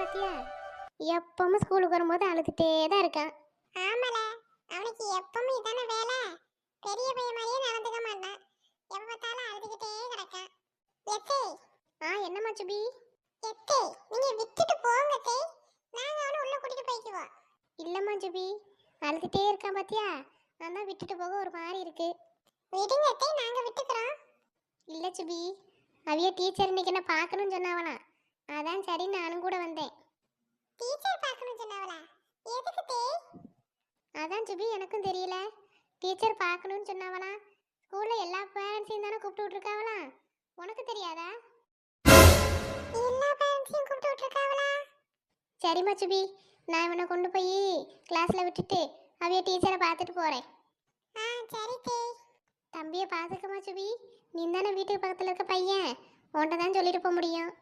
பாத்தியா? எப்பவும் ஸ்கூலுக்கு வரும்போது அழுதுட்டே தான் இருக்கான். ஆமால, அவனுக்கு எப்பவும் இதான வேலை. பெரிய பையன் மாதிரியே நடந்துக்க மாட்டான். எப்ப பார்த்தாலும் அழுதுகிட்டே கிடக்கான். எத்தே என்னம்மா சுபி? எத்தே நீங்க விட்டுட்டு போங்க தே. நாங்க அவனை உள்ள கூட்டிட்டு போய்க்குவோம். இல்லம்மா சுபி, அழுதுட்டே இருக்கான் பாத்தியா? நான் தான் விட்டுட்டு போக ஒரு மாதிரி இருக்கு. விடுங்க தே, நாங்க விட்டுக்கிறோம். இல்ல சுபி, அவிய டீச்சர் இன்னைக்கு என்ன பார்க்கணும்னு சொன்னாவலாம். அதான் சரி நானும் கூட வந்தேன். டீச்சர் பார்க்கணும் சொன்னவளா? எதுக்கு தே? அதான் சுபி எனக்கும் தெரியல. டீச்சர் பார்க்கணும்னு சொன்னாவலாம். ஸ்கூல்ல எல்லா பேரண்ட்ஸையும் தானே கூப்பிட்டு விட்டுருக்காவலாம். உனக்கு தெரியாதா? எல்லா பேரண்ட்ஸையும் கூப்பிட்டு விட்டுருக்காவளா? சரிம்மா சுபி, நான் இவனை கொண்டு போய் கிளாஸ்ல விட்டுட்டு அவிய டீச்சரை பார்த்துட்டு போறேன். சரி தே. தம்பியை பார்த்துக்கம்மா சுபி. நீ தானே வீட்டுக்கு பக்கத்தில் இருக்க பையன், உன்கிட்ட தான் சொல்லிட்டு போக முடியும்.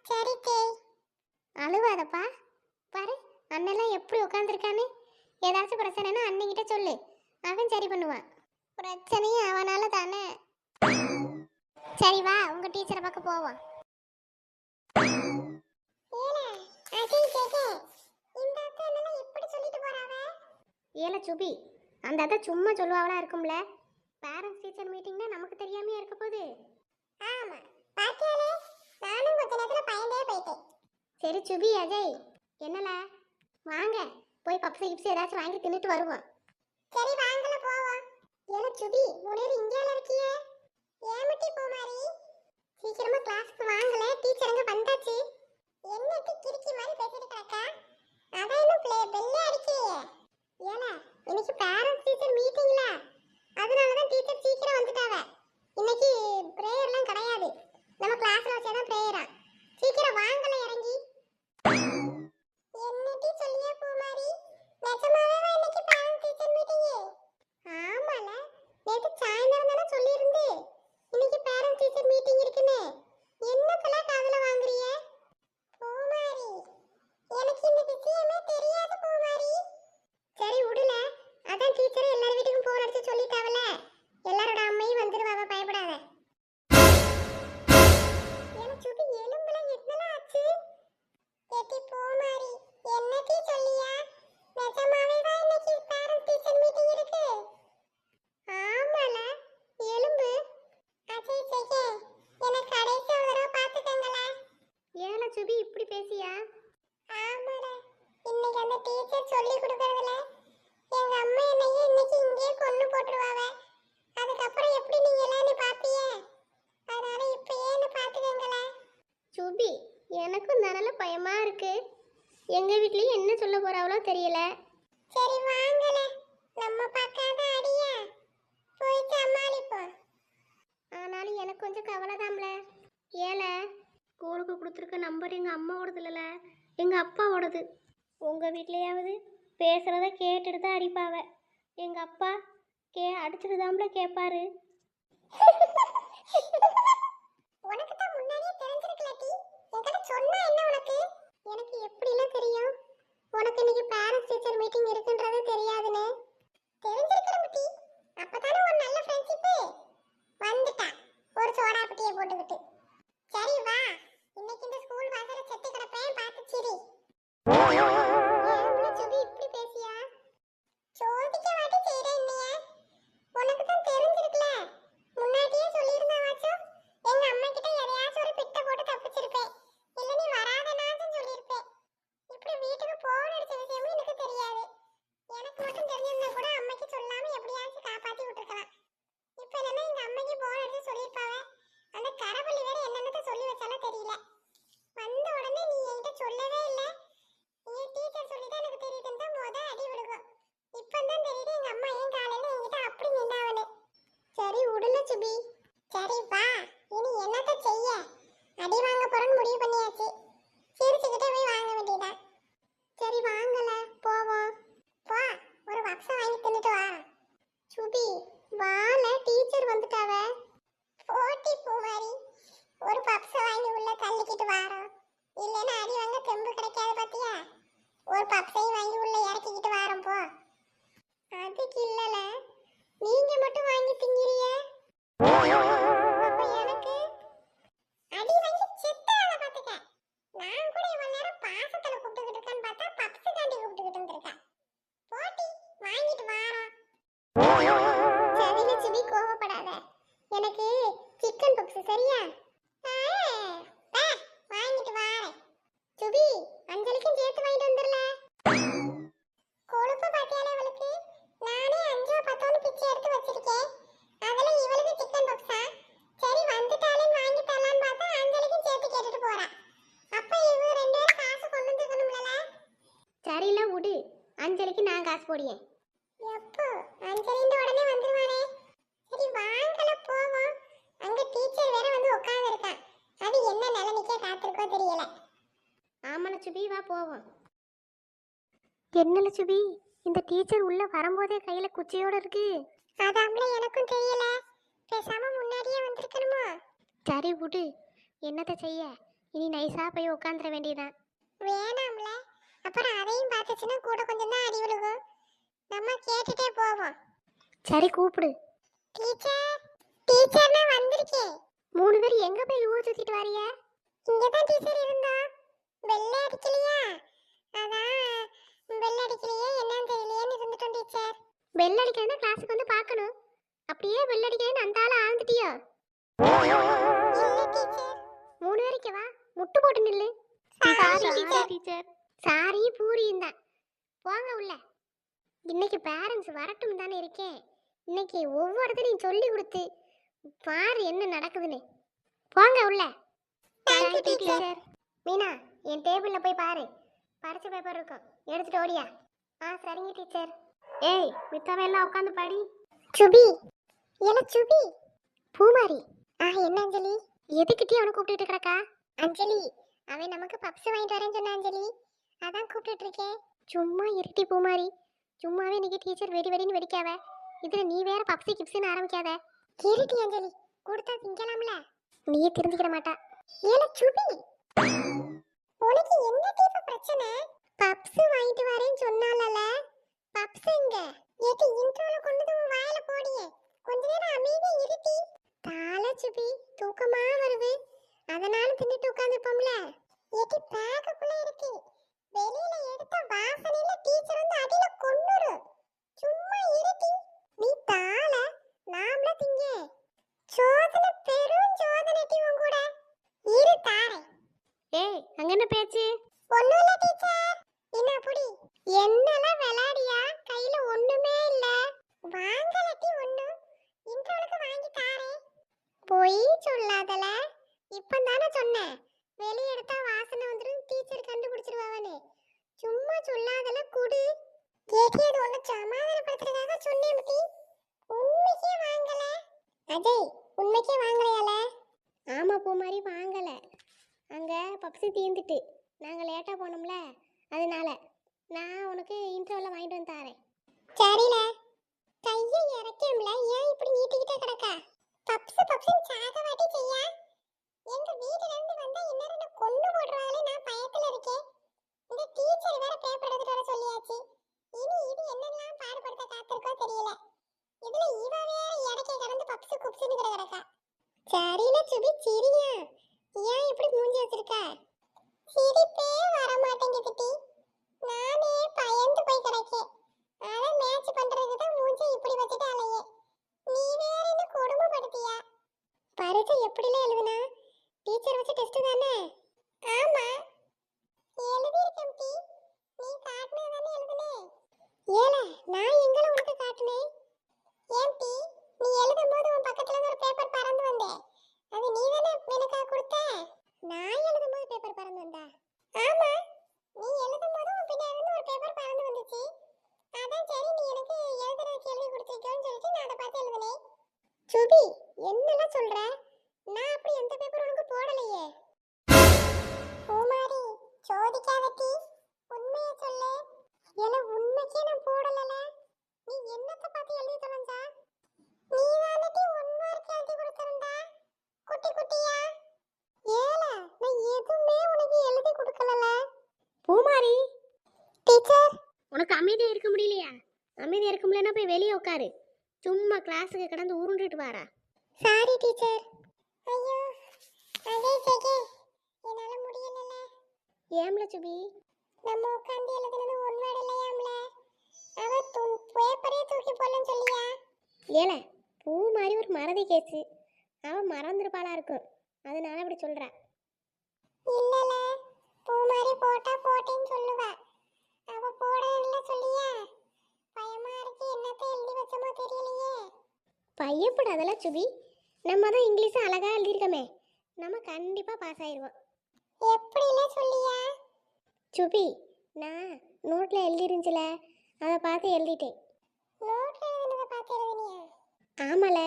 சரி தே. அழுவாதப்பா. பாரு அண்ணெல்லாம் எப்படி உட்காந்துருக்கான்னு. ஏதாச்சும் பிரச்சனைனா அண்ணன்கிட்ட சொல்லு, அவன் சரி பண்ணுவான். பிரச்சனையும் அவனால தானே. சரி வா, உங்க டீச்சரை பார்க்க போவோம். ஏல சுபி, அந்த அத்தை சும்மா சொல்லுவாங்களா இருக்கும்ல. பேரண்ட்ஸ் டீச்சர் மீட்டிங்னா நமக்கு தெரியாமையா இருக்க போகுது. ஆமா, பாத்தியாலே நானும் கொஞ்ச நேரத்துல பயந்தே போயிட்டேன். சரி சுபி அஜய், என்னல வாங்க போய் பப்ஸ் கிப்ஸ் ஏதாச்சும் வாங்கி தின்னுட்டு வருவோம். சரி வாங்கல போவோம். ஏல சுபி, முன்னேறி இங்கேல இருக்கியே? ஏமிட்டி பூமாரி, சீக்கிரமா கிளாஸ்க்கு வாங்கல, டீச்சர் அங்க வந்தாச்சு. என்னட்டு கிறுக்கி மாதிரி பேசிட்டு கிடக்கா? அதான் இன்னும் பெல்லே அடிக்கலையே. ஏல இன்னைக்கு பேரண்ட்ஸ் டீச்சர் மீட்டிங்ல, அதனால தான் டீச்சர் சீக்கிரம் வந்துட்டாவ. இன்னைக்கு பிரேயர்லாம் கிடையாது, நம்ம கிளாஸ்ல வச்சே தான் பிரேயரா. சீக்கிரம் வாங்கல இறங்கி. என்னட்டி சொல்லியா பூமாரி? நிஜமாவே இன்னைக்கு பேரண்ட்ஸ் டீச்சர் மீட்டிங்? ஆமால, நேத்து சாயந்தரம் தானே சொல்லியிருந்து இன்னைக்கு பேரண்ட்ஸ் டீச்சர் மீட்டிங் இருக்குன்னு. என்னத்தெல்லாம் காதுல வாங்குறியே? பூமாரி, எனக்கு இந்த விஷயமே தெரியாது பூமாரி. சரி விடுல, அதான் டீச்சர் எல்லார் வீட்டுக்கும் போன் அடிச்சு சொல்லிட்டாவல. எல்லாரோட அம்மையும் வந்துருவாவ, பயப்படாத. எனக்கு சுபி எலும்புல என்னலாம் ஆச்சு? ஏட்டி பூமாரி, என்னட்டி சொல்லியா? நிஜமாவே தான் இன்னைக்கு பேரண்ட்ஸ் டீச்சர் மீட்டிங் இருக்கு? ஆமால, எலும்பு. அஜய் ஜெயே, எனக்கு கடைசி ஒரு தடவை பார்த்துக்கங்களே. ஏல சுபி இப்படி பேசியா? ஆமாடா, இன்னைக்கு அந்த டீச்சர் சொல்லி கொடுக்கறதுல எங்க அம்மா என்னையே இன்னைக்கு இங்கேயே கொன்னு போட்டுருவாங்க. அதுக்கப்புறம் எப்படி நீங்க எல்லாம் பாப்பியே? அதனால இப்பயே என்ன பார்த்துக்கங்களே. சுபி, எனக்கும் தானல பயமா இருக்கு. எங்க வீட்லயும் என்ன சொல்ல போறாவளோ தெரியல. சரி வாங்கல, நம்ம பார்க்காத அடியா போய் சமாளிப்போம். ஆனாலும் எனக்கு கொஞ்சம் கவலைதாம்ல. ஏல ஸ்கூலுக்கு கொடுத்துருக்க நம்பர் எங்க அம்மாவோடது இல்லல, எங்க அப்பாவோடது. உங்க வீட்லயாவது பேசுறத கேட்டுட்டு தான் அடிப்பாவ. எங்க அப்பா அடிச்சுட்டு தாம்ல கேட்பாரு. உனக்கு தான் முன்னாடியே தெரிஞ்சிருக்கலடி, என்கிட்ட சொன்னா என்ன உனக்கு? எனக்கு எப்படிலாம் தெரியும் உனக்கு இன்னைக்கு பேரண்ட்ஸ் டீச்சர் மீட்டிங் இருக்குன்றது தெரியாதுன்னு? தெரிஞ்சிருக்கறமட்டி, அப்பதானே ஒரு நல்ல ஃப்ரெண்ட்ஷிப் வந்துட்டா ஒரு சோடா பட்டியை போட்டுக்கிட்டு. சரி வா, இன்னைக்கு இந்த ஸ்கூல் வாசல்ல செத்து கிடப்பேன், பார்த்து சிரி. ஏன் சுபி இப்படி பேசியா? சோதிக்க வாட்டி செய்யற என்னைய? உனக்கு தான் தெரிஞ்சிருக்கல, முன்னாடியே சொல்லியிருந்தாவாச்சும் எங்க அம்மா கிட்ட எதையாச்சும் ஒரு பிட்ட போட்டு தப்பிச்சிருப்பேன். இல்ல நீ வராதனாச்சும் சொல்லியிருப்பேன். இப்படி வீட்டுக்கு போன் அடிச்ச விஷயமும் எனக்கு தெரியாது. எனக்கு மட்டும் தெரிஞ்சிருந்தா கூட அம்மைக்கு சொல்லாம எப்படியாச்சும் காப்பாத்தி விட்டுருக்கலாம். இப்ப என்னன்னா எங்க அம்மைக்கு போன் அடிச்சு சொல்லியிருப்பாவ. அந்த கரவள்ளி வேற என்னென்னத்த சொல்லி வச்சாலும் தெரியல. வந்த உடனே நீ என்கிட்ட சொல்லவே இல்லை. நீ டீச்சர் சொல்லிதான் எனக்கு தெரியுதுன்னு தான் மொத அடி விழுகும். இப்பதான் தெரியுது எங்க அம்மா ஏன் காலையில என்கிட்ட அப்படி நின்னாவனு. சரி விடல சுபி. சரி வா, இனி என்னத்த செய்ய? அடி வாங்க போறேன்னு முடிவு பண்ணியாச்சு. சிரிச்சுக்கிட்டே போய் வாங்க வேண்டியதான். சரி வாங்கல போவோம். போ, ஒரு பப்ஸை வாங்கி தின்னுட்டு வா. சுபி வால, டீச்சர் வந்துட்டாவ. போட்டி பூமாரி, ஒரு பப்ஸை வாங்கி உள்ள தள்ளிக்கிட்டு வாரோம். இல்லைன்னா அடி வாங்க தெம்பு கிடைக்காது பாத்தியா? ஒரு பப்ஸையும் வாங்கி உள்ள இறக்கிக்கிட்டு வாரோம் போ. அதுக்கு இல்லல, நீங்க மட்டும் வாங்கி திங்கிறிய. அப்ப எனக்கு அடி வாங்கி செத்தால பாத்துக்க. நான் கூட இவ்வளவு நேரம் பாசத்துல கூப்பிட்டுக்கிட்டு இருக்கான்னு பார்த்தா பப்ஸ் காண்டி கூப்பிட்டுக்கிட்டு இருந்திருக்கா. போட்டி வாங்கிட்டு வாரோம். சரில சுபி கோவப்படாத. எனக்கு சிக்கன் பப்ஸ் சரியா? பா வாங்கிட்டு வாரேன். சுபி அஞ்சலிக்கும் சேர்த்து வாங்கிட்டு வந்துடல. கொழுப்பு பாத்தியாலே அவளுக்கு. நானே 5 10 பிச்சை எடுத்து வச்சிருக்கேன். அதுல இவளுக்கு சிக்கன் பப்ஸா? சரி வந்துட்டாலே வாங்கி தரலான்னு பார்த்தா அஞ்சலிக்கும் சேர்த்து கேட்டுட்டு போறா. அப்ப இவங்க 2 பேரும் காசு கொண்டு வந்துக்கணும்ல. சரியில்ல விடு, அஞ்சலிக்கு நான் காசு போடியேன். எப்போ அஞ்சலிந்த உடனே வந்துருவானே. சரி வாங்கல போவோம். அங்க டீச்சர் வேற வந்து உட்கார்ந்து இருக்கா. அது என்ன நிலைமைக்கே காத்திருக்கோ தெரியல. ஆமா லட்சுமி, வா போவோம். என்ன லட்சுமி, இந்த டீச்சர் உள்ள வரும்போதே கையில குச்சியோட இருக்கு. அதாம்ல எனக்கும் தெரியல. பேசாம முன்னாடியே வந்திருக்கணுமோ? சரி விடு, என்னத்தை செய்ய, இனி நைஸா போய் உட்காந்துட வேண்டியதான். வேணாம்ல, அப்புறம் அதையும் பார்த்துச்சுன்னா கூட கொஞ்சம் தான் அடி விழுகும். நம்ம கேட்டுட்டே போவோம். சரி கூப்பிடு. டீச்சர் டீச்சர் நான் வந்திருக்கேன். 3 பேர் எங்க போய் ஊர் சுத்திட்டு வரிய? இங்கதான் டீச்சர் இருந்தோம். வெள்ளை அடிக்கலையா? அதான் வெள்ளை அடிக்கலையே என்னன்னு தெரியலையேன்னு இருந்துட்டோம் டீச்சர். பெல் அடிக்கிறேன்னா கிளாஸுக்கு வந்து பார்க்கணும். அப்படியே பெல் அடிக்கிறேன்னு அந்த ஆளை ஆழ்ந்துட்டியோ? இல்ல டீச்சர். 3 பேருக்கு வா, முட்டு போட்டு நில்லு. Sorry teacher. சாரி பூரியும் தான். போங்க உள்ள. இன்னைக்கு பேரண்ட்ஸ் வரட்டும் தானே இருக்கேன். இன்னைக்கு ஒவ்வொருத்தரையும் சொல்லி கொடுத்து பாரு என்ன நடக்குதுன்னு. போங்க உள்ள. Thank you, teacher. மீனா, என் டேபிள்ல போய் பாரு, பரிசு பேப்பர் இருக்கும், எடுத்துட்டு ஓடியா. சரிங்க டீச்சர். ஏய், மித்தவெல்லாம் உட்காந்து படி. சுபி ஏல சுபி. பூமாரி, என்ன அஞ்சலி? எதுக்கிட்டே அவனை கூப்பிட்டுட்டு கிடக்கா? அஞ்சலி அவன் நமக்கு பப்ஸ் வாங்கிட்டு வரேன்னு சொன்ன அஞ்சலி. அதான் கூப்பிட்டுட்டு இருக்கேன். சும்மா இருட்டி பூமாரி, சும்மாவே இன்னைக்கு டீச்சர் வெடி வெடின்னு வெடிக்காவ. இதுல நீ வேற பப்ஸி கிப்ஸ்ன்னு ஆரம்பிக்காத. கேரிட்டி அஞ்சலி, கொடுத்தா திங்கலாம்ல. நீயே திருந்திக்கிட மாட்டா. ஏல சுபி, உனக்கு என்ன தீப பிரச்சனை? பப்ஸ் வாங்கிட்டு வரேன்னு சொன்னாலல, பப்ஸ் எங்க? ஏட்டி இன்ட்ரோல கொண்டு வந்து உன் வாயில போடியே. கொஞ்ச நேரம் அமைதியா இருட்டி. தால சுபி, தூக்கமா வருது, அதனால தின்னுட்டு உட்கார்ந்துப்போம்ல. ஏட்டி பேக்குக்குள்ள இருக்கு, வெளியில எடுத்த வாசனையில டீச்சர் வந்து அடியில கொன்னுரு. சும்மா இருட்டி. நீ தால நாமள திங்க. சோதனை பெரும் சோதனை டி உன் கூட. இரு தாரே. ஏய், அங்க என்ன பேச்சு? ஒண்ணும் இல்ல டீச்சர். என்ன புடி? என்னலாம் விளையாடியா? கையில ஒண்ணுமே இல்ல. வாங்கலட்டி ஒண்ணு. இன்ட்ரோலுக்கு வாங்கி தாரே. போய் சொல்லாதல. இப்பதானே சொன்னேன். வெளிய எடுத்தா வாசனை வந்துரும், டீச்சர் கண்டுபிடிச்சிடுவாவனே. சும்மா சொல்லாதல குடு. கேட்டியது ஒண்ணு சமாதானப்படுத்துறதாக சொன்னேன் முட்டி. உண்மைக்கே வாங்கல. அஜய், உண்மைக்கே வாங்கலையால? ஆமா பூமாரி, வாங்கல. அங்க பப்ஸு தீர்ந்துட்டு நாங்க லேட்டா போனோம்ல, அதனால நான் உனக்கு இன்ட்ரோல வாங்கிட்டு வந்து தாரேன். சரில. கையை இறக்கம்ல, ஏன் இப்படி நீட்டிக்கிட்டே கிடக்கா? பப்ஸ் சாகவாட்டி செய்யா. எங்க வீட்ல இருந்து வந்தா இன்னொரு கொன்னு போடுறாங்களே, நான் பயத்துல இருக்கேன். இந்த டீச்சர் வேற பேப்பர் எடுத்துட்டு வர சொல்லியாச்சு. இனி இது என்னெல்லாம் பாடுபடுத்த காத்திருக்கோ தெரியல. இதுல இவ வேற இறக்கி கடந்து பப்ஸ் குப்ஸ்னு கிடக்கா. சரில சுபி, சிரியா. ஏன் இப்படி மூஞ்சி வச்சிருக்க? சிரிப்பே வர மாட்டேங்குது டி. நானே பயந்து போய் கிடக்கேன். அத மேட்ச் பண்றதுக்கு தான் மூஞ்சி இப்படி வச்சிட்டு அலையே. நீ வேற என்ன கொடுமைப்படுத்தியா? பரீட்சை எப்படில எழுதுனா? டீச்சர் வச்ச டெஸ்ட் தானே? ஆமா, எழுதிருக்கேன் டி. நீ காட்டுனது தானே எழுதுனே. ஏல, நான் எங்கல உனக்கு காட்டுனேன்? ஏன் டி, நீ எழுதும்போது உன் பக்கத்துல இருந்து ஒரு பேப்பர் பறந்து வந்தே. அது நீ தானே எனக்கா கொடுத்த? நான் எழுதும்போது பேப்பர் பறந்து வந்தா? ஆமா, நீ எழுதும்போது உன் பின்னாடி இருந்து ஒரு பேப்பர் பறந்து வந்துச்சு. அதான் சரி நீ எனக்கு எழுதுறதுக்கு எழுதி கொடுத்திருக்கேன்னு சொல்லிட்டு நான் அதை பார்த்து எழுதுனேன். சுபி, என்னெல்லாம் சொல்ற? நான் அப்படி எந்த பேப்பர் உனக்கு போடலையே. பூமாரி, சோதிக்காதட்டி, உண்மையை சொல்லு. ஏல, உண்மைக்கே நான் போடலல. நீ என்னத்தை பார்த்து எழுதி தொலைஞ்சா? நீ தானட்டி 1 மார்க் எழுதி கொடுத்திருந்தா, குட்டி குட்டியா. ஏல, நான் எதுவுமே உனக்கு எழுதி கொடுக்கலல. பூமாரி, டீச்சர், உனக்கு அமைதியா இருக்க முடியலையா? அமைதியா இருக்க முடியலன்னா போய் வெளியே உட்காரு. சும்மா கிளாஸுக்கு கடந்து உருண்டுட்டு வாரா. Sorry teacher. ஐயோ, அதே ஜெகே, என்னால முடியலல. ஏம்ல சுபி? நம்ம உட்கார்ந்து எழுதுனது ஒன் வேர்ட் இல்லையாம்ல. அவ பேப்பரே தூக்கி போடலன்னு சொல்லியா? ஏல பூ மாதிரி ஒரு மறதி கேச்சு, அவன் மறந்துருப்பாளா இருக்கும், அதனால அப்படி சொல்றா. இல்லல, பூ மாதிரி போட்டா போட்டேன்னு சொல்லுவா. அவ போடல சொல்லியா? பயமா இருக்கு, என்னத்தை எழுதி வச்சோமோ தெரியலையே. பையப்படாதல சுபி, நம்ம தான் இங்கிலீஷ் அழகா எழுதியிருக்கோமே, நம்ம கண்டிப்பா பாஸ் ஆயிடுவோம். எப்படில சொல்லியா? சுபி, நான் நோட்ல எழுதிருந்துச்சுல, அதை பார்த்து எழுதிட்டேன். நோட்ல எழுதுனத பார்த்து எழுதுனியா? ஆமால,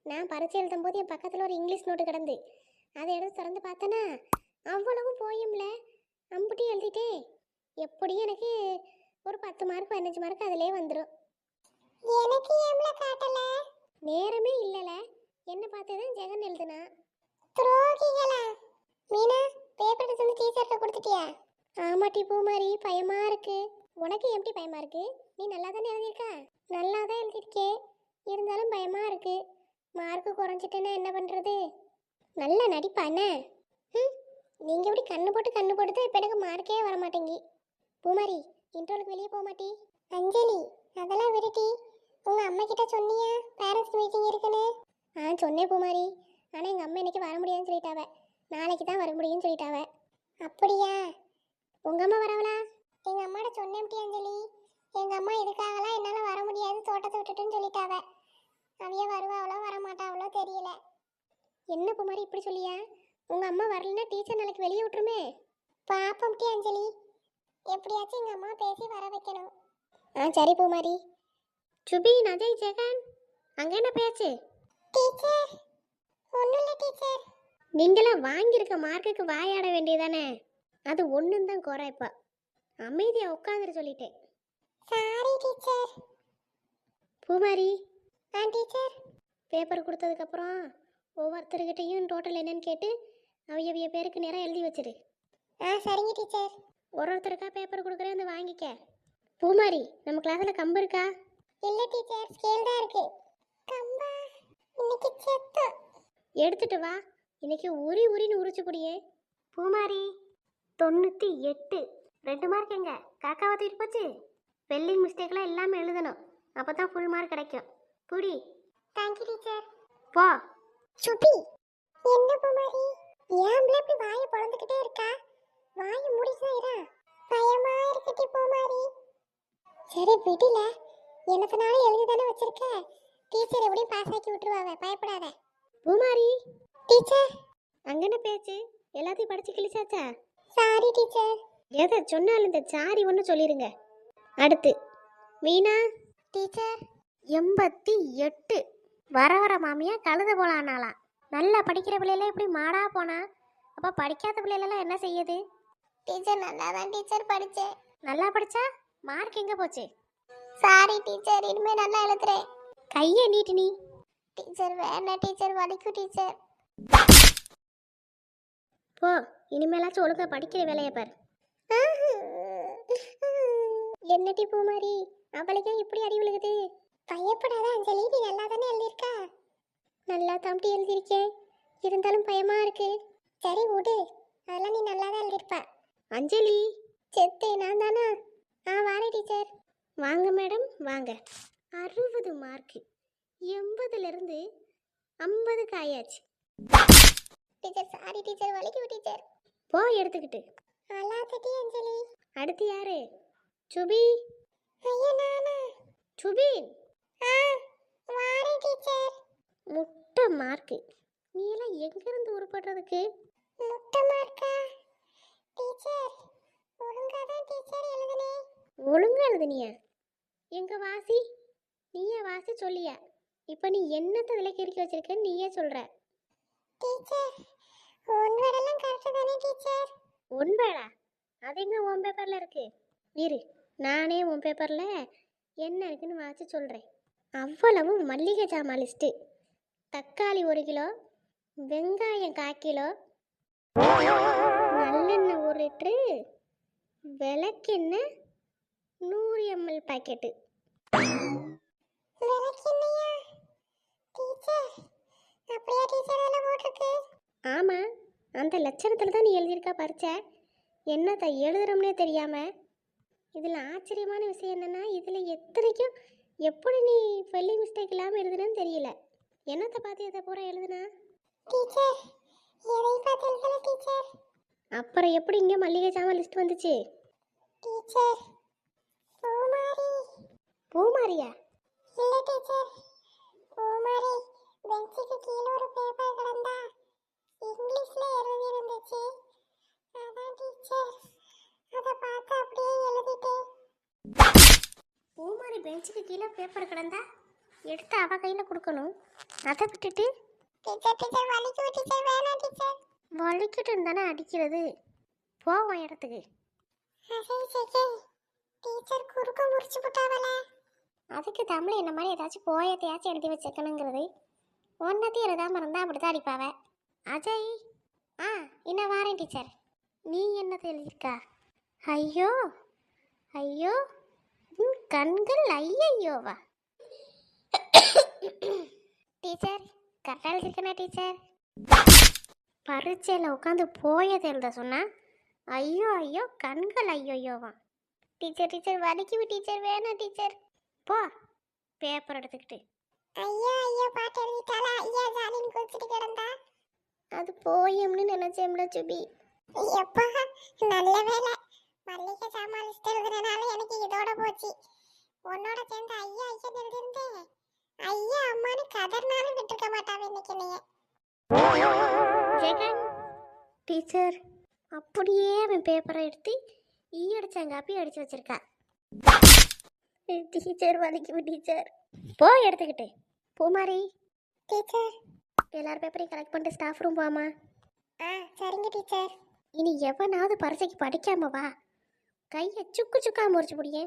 நான் பரிச்சை எழுதும் போது என் பக்கத்தில் ஒரு இங்கிலீஷ் நோட்டு கிடந்து, அதை எடுத்து திறந்து பார்த்தேன்னா அவ்வளவும் போயும்ல, அம்புட்டி எழுதிட்டேன். எப்படியும் எனக்கு ஒரு 10 மார்க் 15 மார்க் அதிலே வந்துடும். எனக்கு ஏம்ல காட்டல? நேரமே இல்லைல, என்ன பார்த்து தான் ஜெகன் எழுதுனா. துரோகிகளா? மீனா, பேப்பர் எடுத்து வந்து டீச்சர்கிட்ட கொடுத்துட்டியா? ஆமாட்டி பூமாரி, பயமா இருக்கு. உனக்கு எப்படி பயமா இருக்கு? நீ நல்லா தானே எழுதியிருக்கா? நல்லா தான் எழுதியிருக்கே, இருந்தாலும் பயமா இருக்கு. மார்க்கு குறைஞ்சிட்டேன்னா என்ன பண்றது? நல்ல நடிப்பா என்ன? நீங்க எப்படி கண்ணு போட்டு தான் இப்போ எனக்கு மார்க்கே வர மாட்டேங்கி. பூமாரி, இன்டர்வலுக்கு வெளியே போக மாட்டி? அஞ்சலி, அதெல்லாம் விடுட்டி. உங்க அம்மா கிட்ட சொன்னியா பேரண்ட்ஸ் மீட்டிங் இருக்குன்னு? சொன்னேன் பூமாரி, ஆனால் எங்கள் அம்மா இன்னைக்கு வர முடியாதுன்னு சொல்லிட்டாவ, நாளைக்கு தான் வர முடியும்னு சொல்லிட்டாவ. அப்படியா? உங்கள் அம்மா வரவளா? எங்க அம்மாட்ட சொன்னேன்டி அஞ்சலி. எங்க அம்மா இதுக்காகலாம் என்னால வர முடியாது, தோட்டத்தை விட்டுட்டுன்னு சொல்லிட்டாவ. அவைய வருவாவளோ வர மாட்டாவளோ தெரியல. என்ன பூமாரி இப்படி சொல்லியா? உங்கள் அம்மா வரலன்னா டீச்சர் நாளைக்கு வெளியே விட்டுருமே. பாப்போம் டி அஞ்சலி, எப்படியாச்சும் எங்க அம்மா பேசி வர வைக்கணும். சரி பூமாரி. சுபி, அஜய், ஜெகன், அங்கே என்ன பேச்சு? டீச்சர், ஒன்றும் இல்லை டீச்சர். நீங்களாம் வாங்கியிருக்க மார்க்குக்கு வாயாட வேண்டியதானே, அது ஒன்றும் தான் குறை. இப்போ அமைதியாக உட்காந்துரு சொல்லிட்டேன். Sorry teacher. Poomari, teacher. Paper கொடுத்ததுக்கப்புறம் ஒவ்வொருத்தருக்கிட்டையும் டோட்டல் என்னன்னு கேட்டு அவைய பேருக்கு நேரம் எழுதி வச்சிரு. சரிங்க டீச்சர். ஒருத்தருக்கா பேப்பர் கொடுக்குறேன், வந்து வாங்கிக்க. பூமாரி, நம்ம கிளாஸில் கம்பு இருக்கா? இல்லை டீச்சர், ஸ்கேல் தான் இருக்கு. கம்பா? இன்னைக்கு செத்து. எடுத்துட்டு வா, இன்னைக்கு உரின்னு உரிச்சு குடியே. பூமாரி, 98. 2 மார்க் எங்க காக்காவை தூக்கிட்டு போச்சு. ஸ்பெல்லிங் மிஸ்டேக்லாம் இல்லாமல் எழுதணும், அப்போ தான் ஃபுல் மார்க் கிடைக்கும். புடி. Thank you teacher. போ. சுபி, என்ன பூமாரி, ஏன் இப்படி வாயை பொழந்துக்கிட்டே இருக்கா? வாயை மூடிச்சுதான் இரா. பயமா இருக்குட்டி பூமாரி. சரி விடல, என்னத்தனாலும் எழுதி தானே வச்சிருக்க. டீச்சர் எப்படியும் பாஸ் ஆக்கி விட்டுருவாங்க, பயப்படாத. பூமாரி, டீச்சர். அங்கே என்ன பேச்சு? எல்லாத்தையும் படிச்சு கிழிச்சாச்சா? Sorry teacher. எதை சொன்னாலும் இந்த சாரி ஒன்று சொல்லிடுங்க. அடுத்து மீனா. டீச்சர். 88. வர மாமியா கழுத போலானாலாம். நல்லா படிக்கிற பிள்ளைல எப்படி மாடா போனா, அப்போ படிக்காத பிள்ளைகளெல்லாம் என்ன செய்யுது? டீச்சர், நல்லா தான் டீச்சர் படித்தேன். நல்லா படிச்சா மார்க் எங்கே போச்சு? சாரி டீச்சர், இனிமே நல்லா எழுதுறேன். கையை நீட்டு நீ. டீச்சர் வேணாம் டீச்சர், வலிக்கும் டீச்சர். போ, இனிமேலாச்சும் ஒழுங்கா படிக்கிற வேலையை பாரு. என்னட்டி பூமாரி, அவளுக்கே இப்படி அடி விழுகுது? பயப்படாத அஞ்சலி, நீ நல்லா தானே எழுதியிருக்கா? நல்லா தாண்டி எழுதியிருக்கேன், இருந்தாலும் பயமா இருக்கு. சரி விடு, அதெல்லாம் நீ நல்லா தான் எழுதியிருப்பா. அஞ்சலி, செத்து நான் தானா? வாரேன் டீச்சர். வாங்க மேடம் வாங்க. 60 மார்க்கு, 80லேருந்து 50க்கு ஆயாச்சு. டீச்சர் சாரி டீச்சர், வலிக்கும் டீச்சர். போ எடுத்துக்கிட்டு. அல்லாதடி அஞ்சலி. அடுத்து யாரு? சுபி. ஐயா நானா? சுபின். வாரேன் டீச்சர். முட்டை மார்க்கு, நீ எல்லாம் எங்கிருந்து உருப்படுறதுக்கு? முட்டை மார்க்கா? டீச்சர் ஒழுங்கா தான் டீச்சர் எழுதுனேன். ஒழுங்கா எழுதுனியா? எங்க வாசி, நீயே வாசி சொல்லியா? இப்போ நீ என்னத்தை விலைக்கு இறுக்கி வச்சிருக்கன்னு நீயே சொல்ற. டீச்சர் ஒன் வேர்டெல்லாம் கரெக்ட் தானே டீச்சர்? ஒன் வேடா? அது எங்க உன் பேப்பர்ல இருக்கு? இரு, நானே உன் பேப்பர்ல என்ன இருக்குன்னு வாசி சொல்றேன். அவ்வளவும் மல்லிகை ஜாமான் லிஸ்ட்டு. தக்காளி 1 கிலோ, வெங்காயம் 1/4 கிலோ, நல்லெண்ணெய் 1 லிட்ரு, விளக்கெண்ணெய் 100 ml பாக்கெட்டு. விளக்கெண்ணையா? டீச்சர் அப்படியே டீச்சர் எல்லாம் போட்டிருக்கு? ஆமாம், அந்த லட்சணத்தில் தான் நீ எழுதியிருக்கா பரிச்சை. என்னத்த எழுதுறோம்னே தெரியாம. இதில் ஆச்சரியமான விஷயம் என்னன்னா, இதில் எத்தனைக்கும் எப்படி நீ ஸ்பெல்லிங் மிஸ்டேக் இல்லாமல் எழுதுனேன்னு தெரியல. என்னத்தை பார்த்து எதை பூரா எழுதுனா? டீச்சர் எதை பார்த்து எழுதல டீச்சர்? அப்புறம் எப்படி இங்கே மல்லிகை சாமான் லிஸ்ட் வந்துச்சு? டீச்சர் பூமாரி. பூமாரியா? இல்ல டீச்சர், பூமாரி பெஞ்சுக்கு கீழே ஒரு பேப்பர் கிடந்தா இங்கிலீஷ்ல எழுதி இருந்துச்சு. அதான் டீச்சர் அதை பார்த்து அப்படியே எழுதிட்டேன். பூமாரி பெஞ்சுக்கு கீழே பேப்பர் கிடந்தா எடுத்து அவ கையில் கொடுக்கணும். அதை விட்டுட்டு டீச்சர் டீச்சர் வலிக்கு டீச்சர், வேணாம் டீச்சர். வலிக்கிட்டு இருந்தானே அடிக்கிறது. போவோம் இடத்துக்கு. சரி சரி டீச்சர் குறுக்க முறிச்சு போட்டாவல. அதுக்கு தமிழ் என்ன மாதிரி ஏதாச்சும் போயத்தையாச்சும் எழுதி வச்சுக்கணுங்கிறது. ஒன்றத்தையும் எழுதாமல் இருந்தால் அப்படி தான் அடிப்பாவ. அஜய், இன்னும் வாரேன் டீச்சர். நீ என்னத்தை எழுதியிருக்கா? ஐயோ ஐயோ, உன் கண்கள் ஐயையோவா? டீச்சர் கரெக்டாக எழுதியிருக்கேனா டீச்சர்? பரீட்சையில் உட்காந்து போயதை எழுத சொன்னா ஐயோ ஐயோ கண்கள் ஐயோயோவா? டீச்சர் டீச்சர் வலிக்குது டீச்சர், வேணாம் டீச்சர். போ பேப்பர் எடுத்துக்கிட்டு. ஐயா ஐயா பாட்டு எழுதிட்டாளா? ஐயா ஜாலின்னு குளிச்சுட்டு கிடந்தா. அது போயம்னு நினைச்சேன்ல சுபி. எப்பா நல்ல வேலை, மல்லிகை சாமான் லிஸ்ட் எழுதுனனால எனக்கு இதோட போச்சு. உன்னோட சேர்ந்து ஐயா ஐயா எழுதிருந்தேன். ஐயா அம்மானு கதர்னாலும் விட்டுருக்க மாட்டாவே இன்னைக்கு நீ. ஜெகன் டீச்சர் அப்படியே அவன் பேப்பரை எடுத்து அடிச்சாங்காப்பி அடிச்சு வச்சிருக்கா. டீச்சர் வலிக்குது டீச்சர். போ எடுத்துக்கிட்டு. பூமாரி டீச்சர் எல்லார் பேப்பரையும் கலெக்ட் பண்ணிட்டு ஸ்டாஃப் ரூம் போமா. சரிங்க டீச்சர். இனி எவனாவது பரீட்சைக்கு படிக்காம வா, கையை சுக்கு சுக்கா முறிச்சு பிடிங்க.